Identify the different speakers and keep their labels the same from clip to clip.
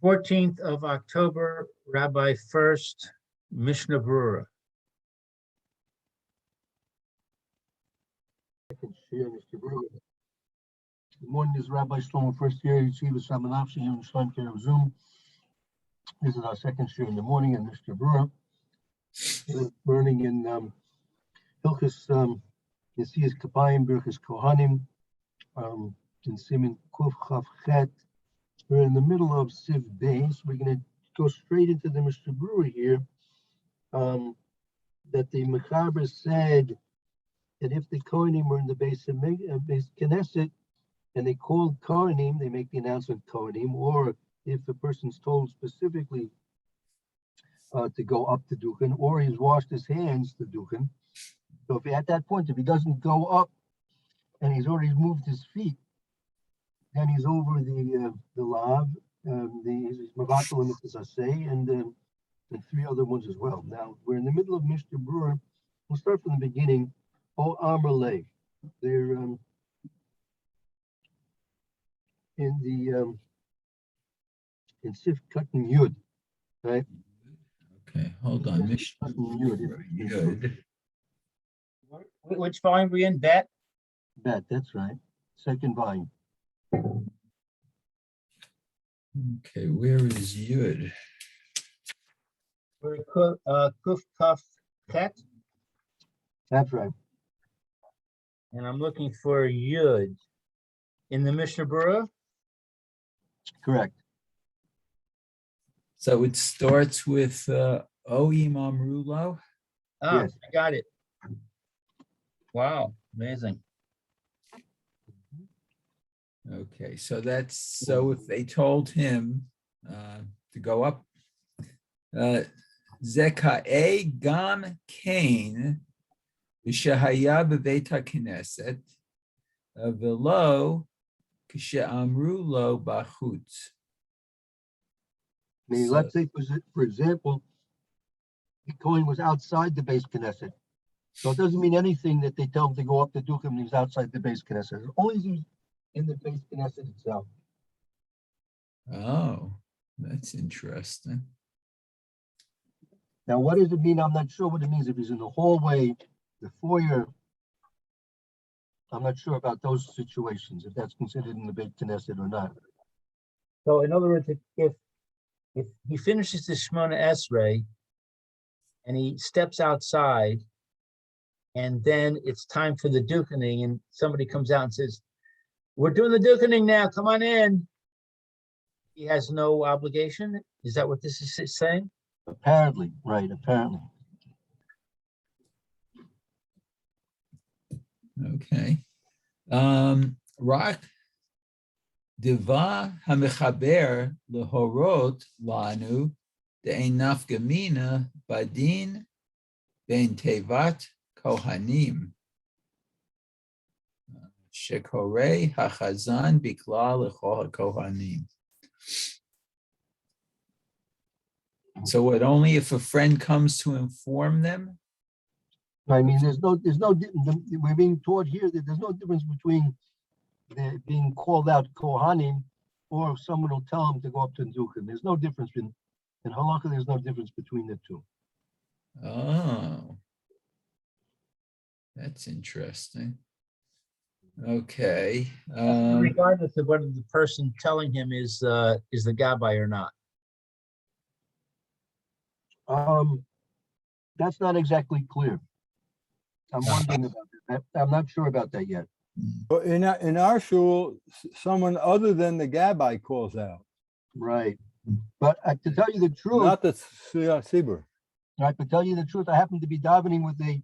Speaker 1: 14th of October, Rabbi First, Mishnah Brura.
Speaker 2: Share, Mr. Brewer. Good morning, this is Rabbi Shlomo, first year Yeshiva Samanavshi here in Shlem Care of Zoom. This is our second share in the morning, and Mr. Brewer is burning in Hilchus Yesias Kapayim, Birchus Kohanim, in Siman Kuf Chav Chet. We're in the middle of Siv Beis. We're going to go straight into the Mr. Brewer here. That the Mechaber said that if the Kohanim were in the base of Knesset and they called Kohanim, they make the announcement Kohanim, or if the person's told specifically to go up to Duchen, or he's washed his hands to Duchen. So if at that point, if he doesn't go up and he's already moved his feet, then he's over the lav, the Mavatal and Mitzaseh, and three other ones as well. Now we're in the middle of Mishnah Brura. We'll start from the beginning. O Amarle, they're in Sif Katan Yud, right?
Speaker 3: Okay, hold on. Mishnah
Speaker 2: Yud.
Speaker 1: Which volume we in? Bet?
Speaker 2: Bet, that's right. Second volume.
Speaker 3: Okay, where is Yud?
Speaker 1: We're Kuf Kaf Chet,
Speaker 2: That's right.
Speaker 1: and I'm looking for Yud in the Mishnah Brura.
Speaker 2: Correct.
Speaker 3: So it starts with O Imam Rulo.
Speaker 1: Ah,
Speaker 2: Yes.
Speaker 1: I got it. Wow, amazing.
Speaker 3: Okay, so that's so if they told him to go up, Zeka'e Gam Kain V'Shehaya B'Beit HaKnesset V'Lo K'She'amru Lo B'Chutz.
Speaker 2: I mean, let's say, for example, the Kohen was outside the base Knesset. So it doesn't mean anything that they tell him to go up to Duchen and he's outside the base Knesset. As long as he's in the base Knesset itself.
Speaker 3: Oh, that's interesting.
Speaker 2: Now, what does it mean? I'm not sure what it means. If he's in the hallway, the foyer, I'm not sure about those situations, if that's considered in the base Knesset or not.
Speaker 1: So in other words, if he finishes the Shemona Esrei and he steps outside, and then it's time for the dukening, and somebody comes out and says, "We're doing the dukening now, come on in." He has no obligation? Is that what this is saying?
Speaker 2: Apparently, right, apparently.
Speaker 3: Okay. Rak Diva Hamechaber Lehorot Lanu De'ein Nafka Mina Badin Ben Tevat Kohanim Shekorei Hachazan Bikla Lechol Kohanim. So what, only if a friend comes to inform them?
Speaker 2: I mean, we're being taught here that there's no difference between being called out Kohanim or if someone will tell him to go up to Duchen. There's no difference in Halakha, there's no difference between the two.
Speaker 3: Oh, that's interesting. Okay.
Speaker 1: Regardless of whether the person telling him is the Gabbai or not.
Speaker 2: That's not exactly clear. I'm wondering about that. I'm not sure about that yet.
Speaker 4: But in our shul, someone other than the Gabbai calls out,
Speaker 2: Right. But to tell you the truth,
Speaker 4: not the Sibur.
Speaker 2: right, to tell you the truth, I happened to be davening with a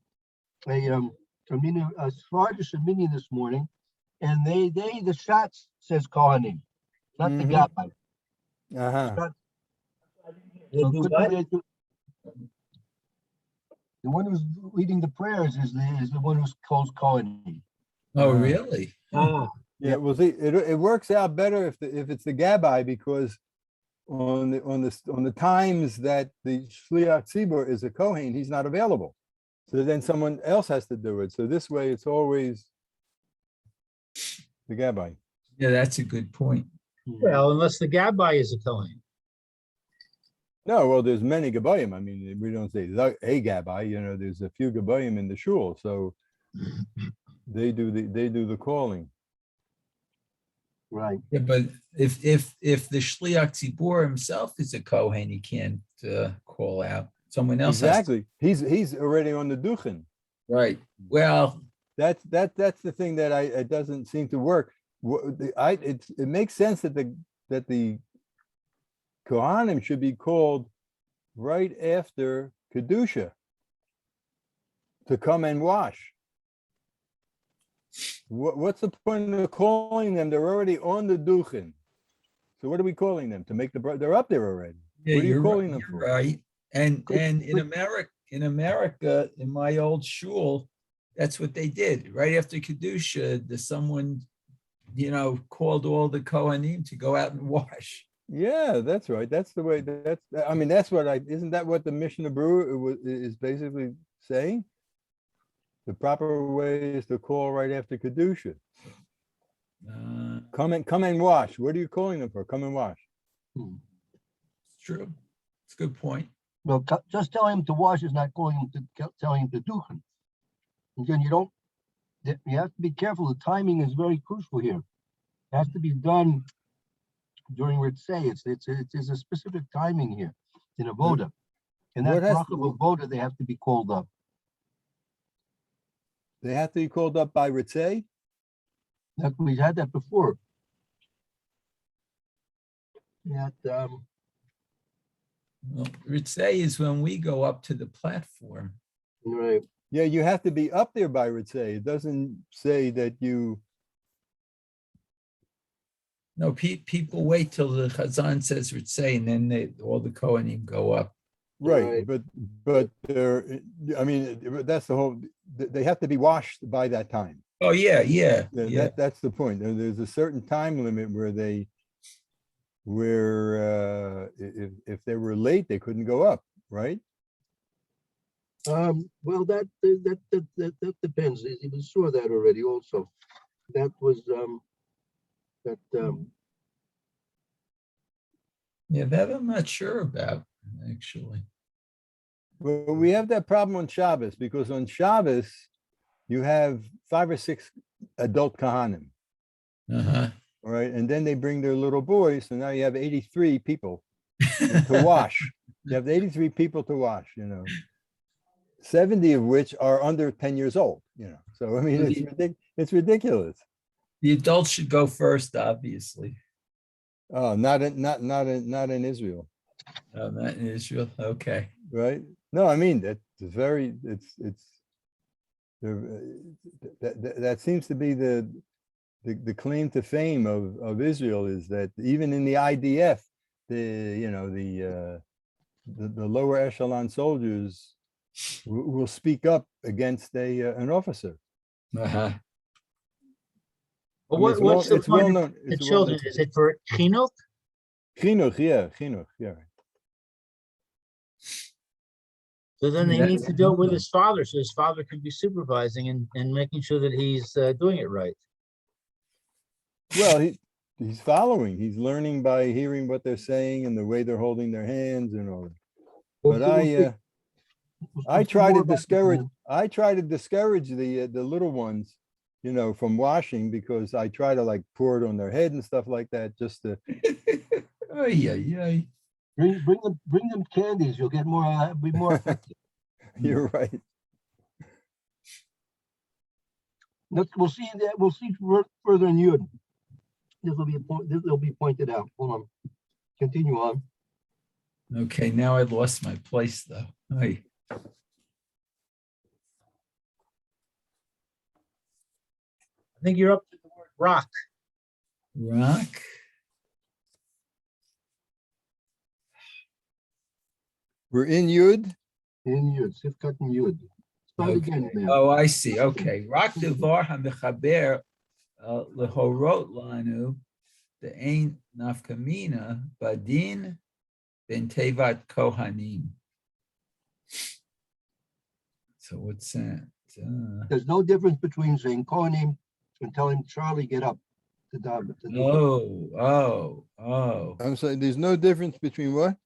Speaker 2: Svardish minion this morning, and the shots says Kohanim, not the Gabbai.
Speaker 4: Uh-huh.
Speaker 2: So the one who's leading the prayers is the one who's called Kohanim.
Speaker 3: Oh, really?
Speaker 4: Yeah, well, see, it works out better if it's the Gabbai, because on the times that the Shliach Tzibur is a Kohen, he's not available. So then someone else has to do it. So this way, it's always the Gabbai.
Speaker 3: Yeah, that's a good point.
Speaker 1: Well, unless the Gabbai is a Kohen.
Speaker 4: No, well, there's many Gabayim. I mean, we don't say a Gabbai, there's a few Gabayim in the shul, so they do the calling.
Speaker 2: Right.
Speaker 3: Yeah, but if the Shliach Tzibur himself is a Kohen, he can't call out. Someone else has to.
Speaker 4: Exactly. He's already on the Duchen.
Speaker 3: Right. Well,
Speaker 4: That's the thing that it doesn't seem to work. It makes sense that the Kohanim should be called right after Kedusha to come and wash. What's the point of calling them? They're already on the Duchen. So what are we calling them? To make they're up there already.
Speaker 3: yeah,
Speaker 4: What are you
Speaker 3: you're
Speaker 4: calling them
Speaker 3: you're
Speaker 4: for?
Speaker 3: right. And in America, in my old shul, that's what they did. Right after Kedusha, someone, called all the Kohanim to go out and wash.
Speaker 4: Yeah, that's right. That's the way. Isn't that what the Mishnah Berurah is basically saying? The proper way is to call right after Kedusha. Come and wash. What are you calling them for? Come and wash.
Speaker 3: It's true. It's a good point.
Speaker 2: Well, just telling him to wash is not telling him to duchen. Again, you have to be careful. The timing is very crucial here. It has to be done during Ritzei. It's a specific timing here in Avoda. And that bracha of Avoda, they have to be called up.
Speaker 4: They have to be called up by Ritzei?
Speaker 2: We had that before. That
Speaker 3: Well, Ritzei is when we go up to the platform.
Speaker 2: right.
Speaker 4: Yeah, you have to be up there by Ritzei. It doesn't say that you.
Speaker 3: No, people wait till the Chazan says Ritzei, and then all the Kohanim go up.
Speaker 4: Right, but that's the whole. They have to be washed by that time.
Speaker 3: Oh, yeah.
Speaker 4: That's the point. There's a certain time limit where if they were late, they couldn't go up, right?
Speaker 2: Well, that depends. We saw that already. Also, that was
Speaker 3: Yeah, that I'm not sure about, actually.
Speaker 4: Well, we have that problem on Shabbos because on Shabbos you have 5 or 6 adult Kahanim,
Speaker 3: Uh-huh.
Speaker 4: all right, and then they bring their little boys, so now you have 83 people to wash. You have 83 people to wash, 70 of which are under 10 years old, So I mean, it's ridiculous.
Speaker 3: The adults should go first, obviously.
Speaker 4: Oh, not in Israel,
Speaker 3: Oh, not in Israel. Okay.
Speaker 4: right? No, I mean that seems to be the claim to fame of Israel is that even in the IDF, the lower echelon soldiers will speak up against an officer.
Speaker 3: Uh-huh.
Speaker 1: Well, what's the point of the
Speaker 4: It's
Speaker 1: children? Is it for chinuch?
Speaker 4: Chinuch, yeah.
Speaker 1: So then they need to do it with his father, so his father can be supervising and making sure that he's doing it right.
Speaker 4: Well, he's following. He's learning by hearing what they're saying and the way they're holding their hands and all that. But I try to discourage. I try to discourage the little ones, from washing because I try to like pour it on their head and stuff like that, just to.
Speaker 3: Oh, yeah.
Speaker 2: Bring them candies. You'll get be more effective.
Speaker 4: You're right.
Speaker 2: We'll see that. We'll see further in Yud. This will be pointed out. Hold on. Continue on.
Speaker 3: Okay, now I lost my place, though. Hey.
Speaker 1: I think you're up to the word rock.
Speaker 3: Rock.
Speaker 4: We're in Yud.
Speaker 2: In Yud, Sifkat and Yud. Start again, man.
Speaker 3: Oh, I see. Okay. Rock devar hamechaber lehorot lanu de'ein nafkamina badin ben tevat kohanim. So what's that?
Speaker 2: There's no difference between saying Kohanim and telling Charlie get up to daven.
Speaker 3: Oh.
Speaker 4: I'm sorry. There's no difference between what?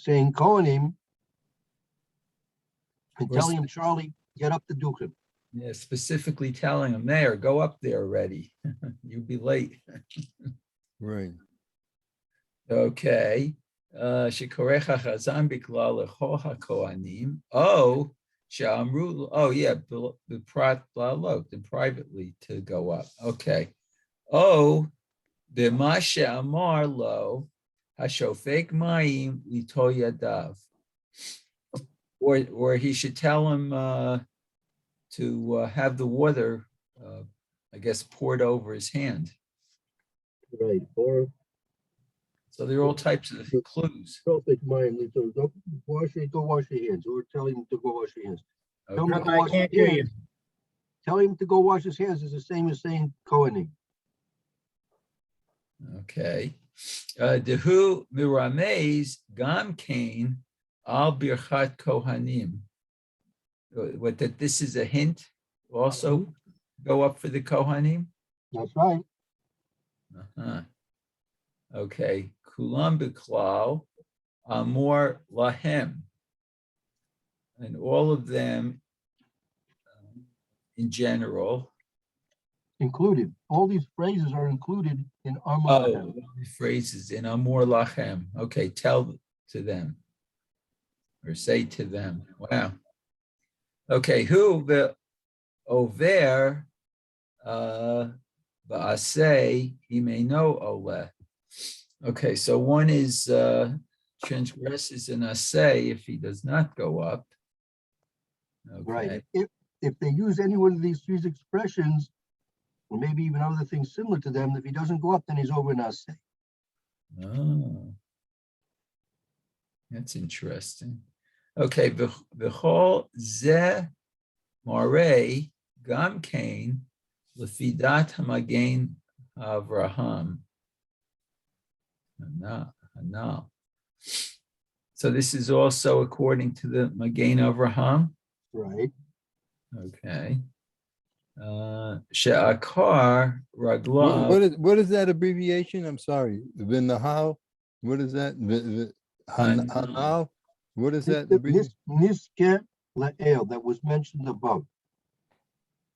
Speaker 2: saying Kohanim and
Speaker 3: Or
Speaker 2: telling him, Charlie, get up to Dukin.
Speaker 3: Yeah, specifically telling him, Mayor, go up there already. You'll be late.
Speaker 4: Right.
Speaker 3: Okay. Shikorecha chazan bikla lecho hakohanim. Oh, shamru. Oh, yeah, the prat lalot, and privately to go up. Okay. Oh, b'mashe amar lo hashofek mayim lito yadav. Or he should tell him to have the water, I guess, poured over his hand.
Speaker 2: Right, or
Speaker 3: So there are all types of clues.
Speaker 2: Prophet mind, go wash your hands, or tell him to go wash your hands. Tell him to
Speaker 3: Okay.
Speaker 2: go
Speaker 1: I
Speaker 2: wash his
Speaker 1: can't hear you.
Speaker 2: hands. Tell him to go wash his hands is the same as saying Kohanim.
Speaker 3: Okay. Dehu mirameis gam kain al birchat kohanim. What, that this is a hint also go up for the kohanim?
Speaker 2: That's right.
Speaker 3: Uh-huh. Okay. Kulam biklal amor lahem. And all of them in general.
Speaker 2: Included. All these phrases are included in
Speaker 3: Oh,
Speaker 2: Amar.
Speaker 3: phrases in amor lachem. Okay, tell to them or say to them. Wow. Okay, who the over ba'aseh imeno ole. Okay, so one is transgresses an aseh if he does not go up. Okay.
Speaker 2: Right. If they use any one of these three expressions, or maybe even other things similar to them, if he doesn't go up, then he's over Naseh.
Speaker 3: Oh, that's interesting. Okay, v'chol ze marei gam kain lefidat hamagen Avraham. Hanal. So this is also according to the Magen Avraham.
Speaker 2: Right.
Speaker 3: Okay. She'akar raglav.
Speaker 4: What is that abbreviation? I'm sorry. Vinahal? What is that? Hanal? What is that?
Speaker 2: Niske La'el that was mentioned above.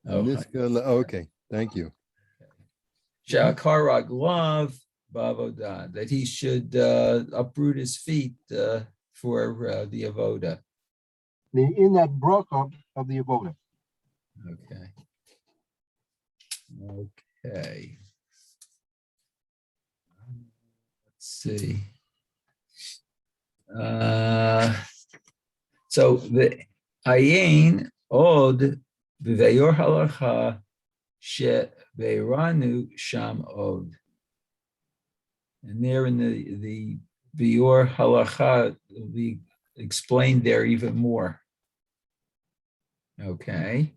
Speaker 4: Okay, thank you.
Speaker 3: She'akar raglav bavodah, that he should uproot his feet for the avoda.
Speaker 2: In that bracha of the avoda.
Speaker 3: Okay. Okay. Let's see. So the ayin od v'veyor halacha she ve'ranu sham od. And there in the Bior halacha will be explained there even more. Okay.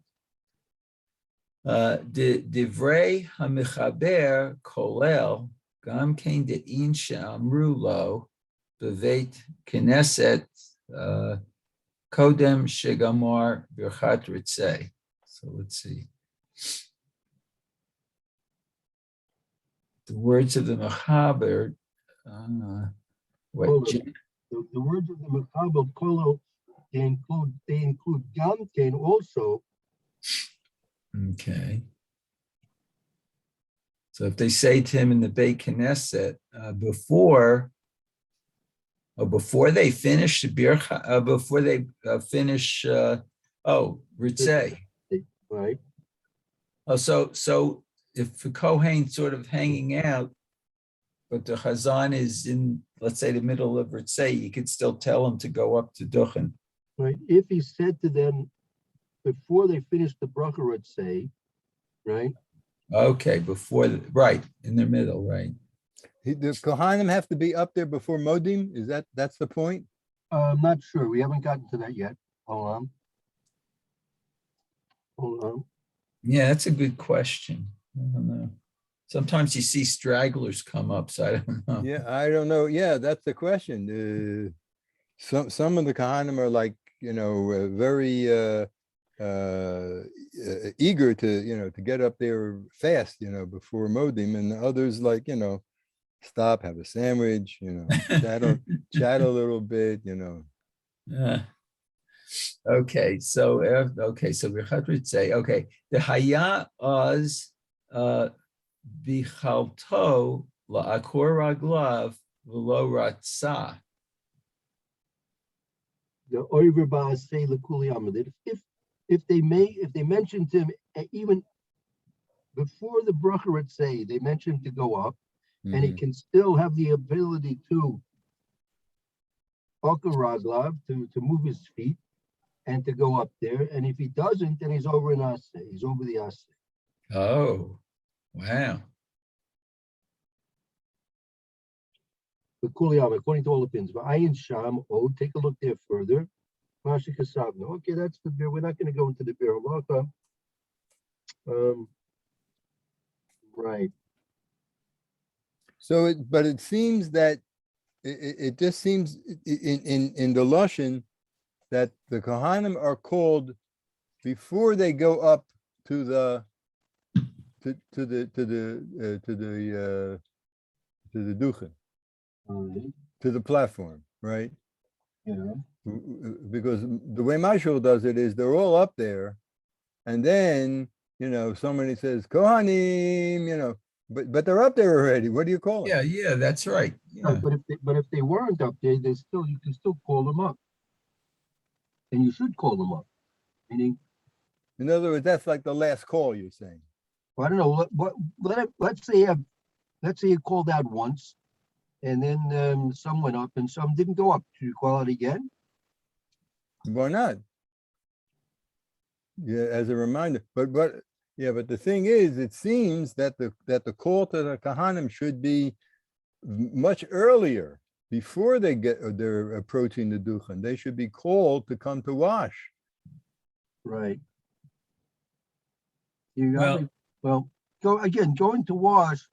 Speaker 3: Divrei hamichaber kolel gam kein de'in she'amru lo beveit knesset kodem shegamar birchat ritzei. So let's see. The words of the Mechaber, what?
Speaker 2: The words of the Mechaber Kolel, they include Gamkein also.
Speaker 3: Okay. So if they say to him in the Beit Knesset before they finish the bircha, before they finish ritzei.
Speaker 2: Right.
Speaker 3: Oh, so if the Kohen sort of hanging out, but the Chazan is in, let's say, the middle of ritzei, you could still tell him to go up to Duchen.
Speaker 2: Right. If he said to them before they finished the bracha ritzei, right?
Speaker 3: Okay, right, in the middle, right.
Speaker 4: The Kohanim have to be up there before Modim? That's the point?
Speaker 2: I'm not sure. We haven't gotten to that yet. Hold on.
Speaker 3: Yeah, that's a good question. I don't know. Sometimes you see stragglers come up, so I don't know.
Speaker 4: Yeah, I don't know. Yeah, that's the question. Some of the Kohanim are like, very eager to, to get up there fast, before Modim, and others like, stop, have a sandwich, chat a little bit,
Speaker 3: Okay, so we would say, okay, the haya az bichalto la'akor raglav v'lo ratza.
Speaker 2: The Oiver Ba'as say L'Kuli Amid. If they mention to him even before the bracha would say they mention him to go up, and he
Speaker 4: Mhm.
Speaker 2: can still have the ability to Raglav to move his feet and to go up there. And if he doesn't, then he's over in Ase. He's over the Ase.
Speaker 3: Oh, wow.
Speaker 2: L'Kuli Amid, according to all opinions. But Ayin Sham, take a look there further. Mashi Kasavna. Okay, that's the beer. We're not going to go into the beer halacha. Right.
Speaker 4: So but it seems that it just seems in the Lashon that the Kohanim are called before they go up to the duchen,
Speaker 2: All right.
Speaker 4: to the platform, right?
Speaker 2: Yeah.
Speaker 4: Because the way Mashal does it is they're all up there, and then somebody says Kohanim, but they're up there already. What do you call it?
Speaker 3: Yeah, that's right.
Speaker 2: Right,
Speaker 3: Yeah.
Speaker 2: but if they weren't up there, you can still call them up, and you should call them up. Meaning,
Speaker 4: In other words, that's like the last call. You're saying.
Speaker 2: I don't know let's say you called out once, and then some went up and some didn't go up. Should you call out again?
Speaker 4: Why not? Yeah, as a reminder. But the thing is, it seems that the call to the Kohanim should be much earlier, before they're approaching the duchen. They should be called to come to wash.
Speaker 2: Right. You got
Speaker 3: Well-
Speaker 2: me? Well, going to wash.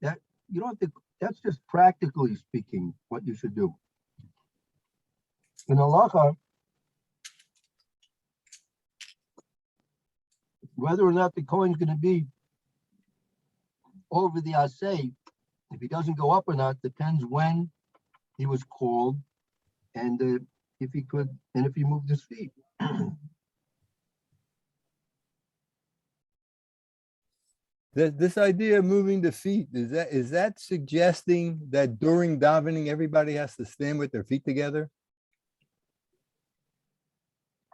Speaker 2: That you don't have to. That's just practically speaking what you should do. In halacha, whether or not the Kohen's going to be over the Aseh, if he doesn't go up or not, depends when he was called, and if he could, and if he moved his feet.
Speaker 4: This idea of moving the feet, is that suggesting that during davening everybody has to stand with their feet together?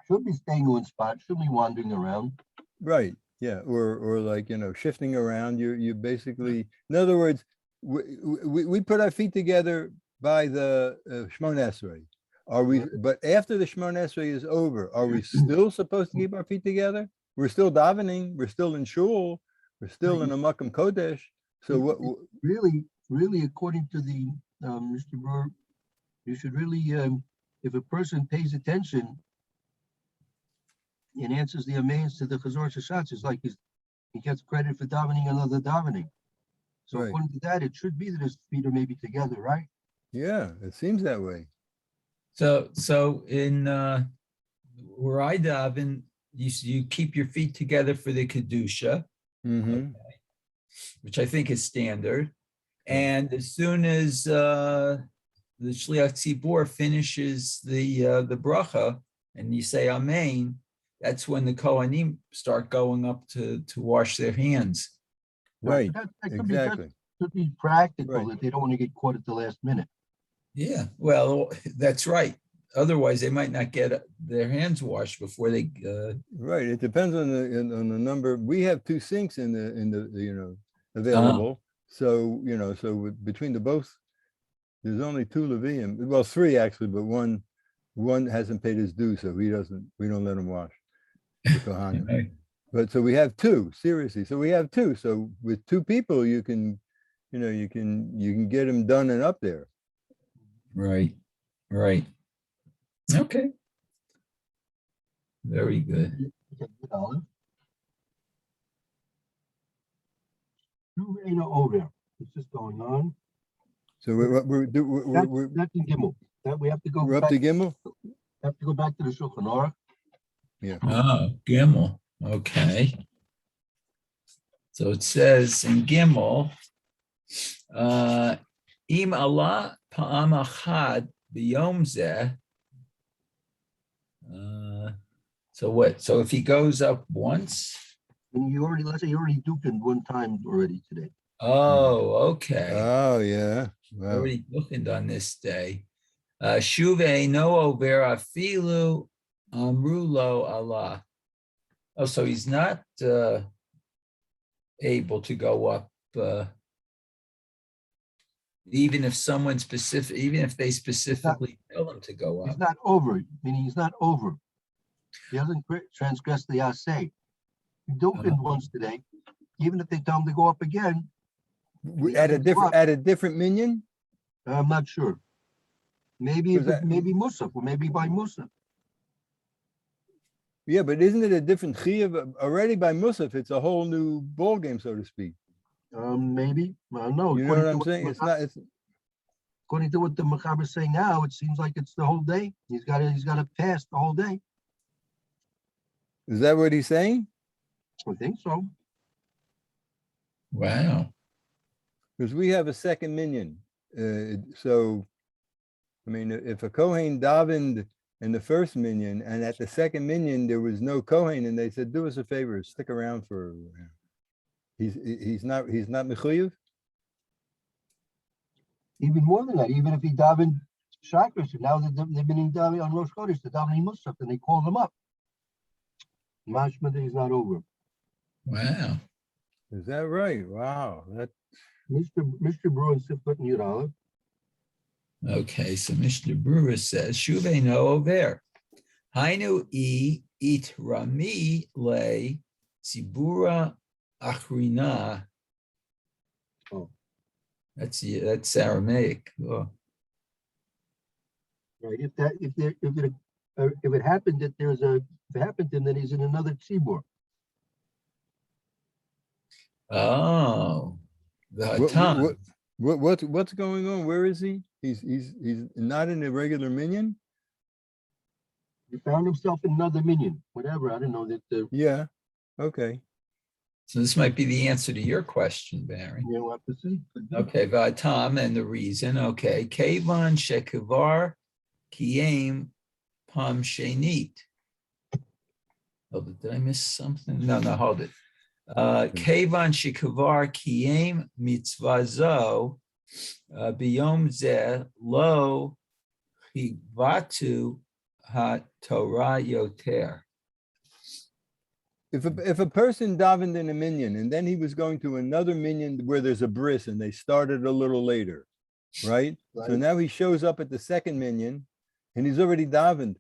Speaker 2: Should be staying in one spot, shouldn't be wandering around.
Speaker 4: Right. Yeah. Or like shifting around. You basically, in other words, we put our feet together by the Shmona Esrei. Are we? But after the Shmona Esrei is over, are we still supposed to keep our feet together? We're still davening. We're still in shul. We're still in a Makam Kodesh. So what?
Speaker 2: Really, according to the Mr. Brewer, you should really, if a person pays attention and answers the amens to the Chazor Shashatz, it's like he gets credit for davening another davening. So
Speaker 4: Right.
Speaker 2: according to that, it should be that his feet are maybe together, right?
Speaker 4: Yeah, it seems that way.
Speaker 3: So in where I daven, you keep your feet together for the kedusha,
Speaker 4: Mm-hmm.
Speaker 3: which I think is standard. And as soon as the Shliach Tzibor finishes the bracha and you say Amen, that's when the Kohanim start going up to wash their hands.
Speaker 4: Right.
Speaker 2: That
Speaker 4: Exactly.
Speaker 2: could be practical,
Speaker 4: Right.
Speaker 2: that they don't want to get caught at the last minute.
Speaker 3: Yeah, well, that's right. Otherwise, they might not get their hands washed before they.
Speaker 4: Right. It depends on the number. We have 2 sinks in the available. So between the both, there's only 2 Levium. Well, 3 actually, but one hasn't paid his due, so we don't let him wash. The Kohanim.
Speaker 3: Right.
Speaker 4: But so we have 2, seriously. So we have 2. So with 2 people, you can get them done and up there.
Speaker 3: Right. Okay. Very good.
Speaker 2: Okay, good, Olive. Over. It's just going on.
Speaker 4: So we're
Speaker 2: That's in Gimel. That we have to go
Speaker 4: up
Speaker 2: back.
Speaker 4: to Gimel.
Speaker 2: Have to go back to the Shulchan Aruch.
Speaker 4: Yeah.
Speaker 3: Oh, Gimel. Okay. So it says in Gimel, Im Allah pa'am achad b'yom zeh. So what? So if he goes up once?
Speaker 2: And you already, let's say you already dukened one time already today.
Speaker 3: Oh, okay.
Speaker 4: Oh, yeah. Wow.
Speaker 3: Already booked on this day. Shuve no over afilu amrulo Allah. Oh, so he's not able to go up, even if someone specific, even if they specifically tell him to go
Speaker 2: He's
Speaker 3: up.
Speaker 2: not over, meaning he's not over. He hasn't transgressed the assay. He dukened once today. Even if they tell him to go up again,
Speaker 4: At a different minion?
Speaker 2: I'm not sure. Maybe
Speaker 4: Was that-
Speaker 2: maybe Musaf, or maybe by Musaf.
Speaker 4: Yeah, but isn't it a different chiyuv? Already by Musaf, it's a whole new ballgame, so to speak.
Speaker 2: Maybe. I don't know.
Speaker 4: You know what I'm saying? It's not, it's,
Speaker 2: According to what the Mechaber is saying now, it seems like it's the whole day. He's got to pass the whole day.
Speaker 4: is that what he's saying?
Speaker 2: I think so.
Speaker 3: Wow.
Speaker 4: Because we have a second minion. So, I mean, if a Kohen davened in the first minion and at the second minion, there was no Kohen and they said, do us a favor, stick around for, he's not mechuyev?
Speaker 2: Even more than that, even if he davened Shakras, now they've been in davening on Rosh Chodesh, the davening Musaf, and they called him up. Mashma that he's not over.
Speaker 3: Wow.
Speaker 4: Is that right? Wow. That,
Speaker 2: Mr. Bruin Sifkut and Yudala.
Speaker 3: Okay, so Mr. Brewer says, Shuve no over. Hainu it rami le tzibura achrina.
Speaker 2: Oh.
Speaker 3: That's Aramaic. Oh.
Speaker 2: Right. If it happened that if it happened to him, then he's in another tzibur.
Speaker 3: Oh, the Hatan.
Speaker 4: what's going on? Where is he? He's not in a regular minion?
Speaker 2: He found himself in another minion, whatever. I don't know that.
Speaker 4: Yeah. Okay.
Speaker 3: So this might be the answer to your question, Barry.
Speaker 2: We'll have to see.
Speaker 3: Okay, Vatam, and the reason, okay. Kevan Shekavar Kiem Pam Shenit. Oh, did I miss something? No, hold it. Kevan Shekavar Kiem Mitzvazo Biyom Zeh Lo Chivatu Ha Torah Yoter.
Speaker 4: If a person davened in a minion and then he was going to another minion where there's a bris and they started a little later, right? So
Speaker 2: Right.
Speaker 4: now he shows up at the second minion and he's already davened.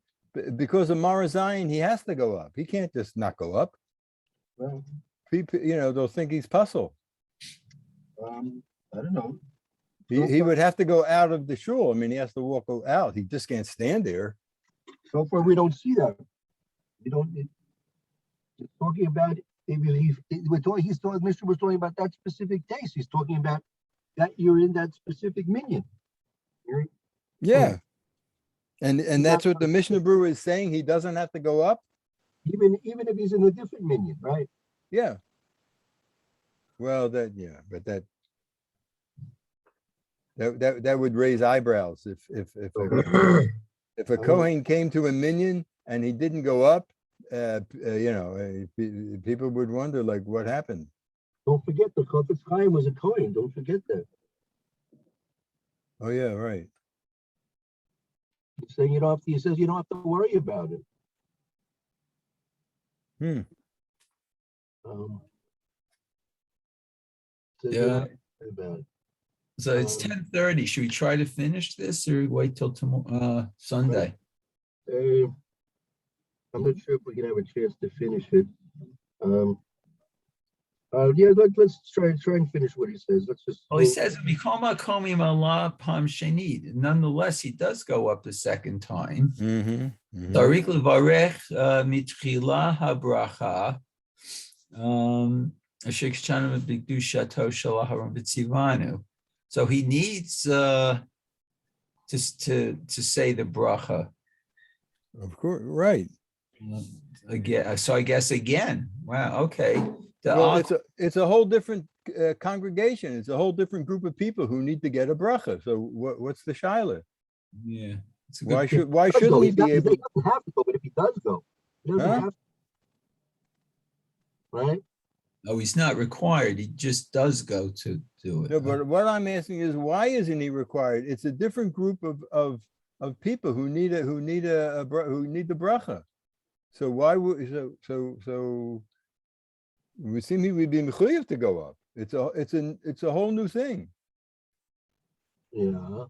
Speaker 4: Because of Mara Zion, he has to go up. He can't just not go up.
Speaker 2: Well,
Speaker 4: People, they'll think he's puzzle.
Speaker 2: I don't know.
Speaker 4: He would have to go out of the shul. I mean, he has to walk out. He just can't stand there.
Speaker 2: So far, we don't see that. We don't. It's talking about Mr. was talking about that specific case. He's talking about that you're in that specific minion.
Speaker 4: Yeah. And that's what the Mishnah Brewer is saying. He doesn't have to go up.
Speaker 2: Even if he's in a different minion, right?
Speaker 4: Yeah. Well, but that would raise eyebrows if a Kohen came to a minion and he didn't go up. People would wonder, like, what happened?
Speaker 2: Don't forget the Chofetz Chaim was a Kohen. Don't forget that.
Speaker 4: Oh yeah, right.
Speaker 2: He's saying he says you don't have to worry about it. Says you don't
Speaker 3: Yeah.
Speaker 2: have to worry about it.
Speaker 3: So it's 10:30. Should we try to finish this or wait till tomorrow, Sunday?
Speaker 2: I'm not sure if we can have a chance to finish it. Yeah, let's try and finish what he says. Let's just.
Speaker 3: Well, he says, "Mikoma komi Allah pam shenid." Nonetheless, he does go up the second time. Tarik levarech mitchila habracha. Ashikshanu b'gdushato shel Aharon v'tzivanu. So he needs to say the bracha
Speaker 4: Of course, right.
Speaker 3: again. So I guess again. Wow. Okay.
Speaker 4: Well, it's a whole different congregation. It's a whole different group of people who need to get a bracha. So what's the shaila?
Speaker 3: Yeah. It's a
Speaker 4: Why
Speaker 3: good,
Speaker 4: why
Speaker 2: Does go.
Speaker 4: shouldn't he
Speaker 2: He
Speaker 4: be able?
Speaker 2: doesn't have to go, but if he does go, he doesn't
Speaker 4: Huh?
Speaker 2: have to. Right?
Speaker 3: oh, he's not required. He just does go to do it.
Speaker 4: No, but what I'm asking is, why isn't he required? It's a different group of people who need the bracha. So why would so it would seem he would be mechuyev to go up. It's a whole new thing.
Speaker 2: Yeah.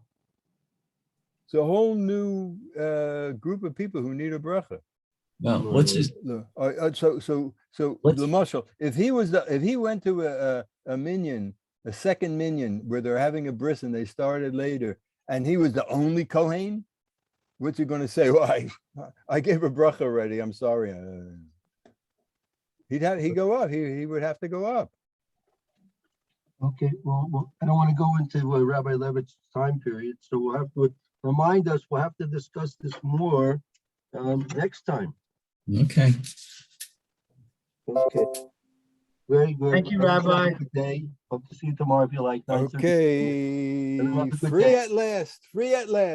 Speaker 4: It's a whole new group of people who need a bracha.
Speaker 3: Well, what's his,
Speaker 4: No, so
Speaker 3: What's-
Speaker 4: the marshal, if he went to a minyan, a second minyan where they're having a bris and they started later, and he was the only Kohen, what's he gonna say? Well, I gave a bracha already. I'm sorry. He'd go up. He would have to go up.
Speaker 2: Okay, well, I don't want to go into Rabbi Levitt's time period, so we'll have to remind us, we'll have to discuss this more next time.
Speaker 3: okay.
Speaker 2: Okay. Very good.
Speaker 1: Thank you,
Speaker 2: Everyone have a
Speaker 1: Rabbi.
Speaker 2: Good day. Hope to see you tomorrow if you like. 9:30.
Speaker 4: Okay,
Speaker 2: Everyone have a good
Speaker 4: free
Speaker 2: day.
Speaker 4: at last. Free at last.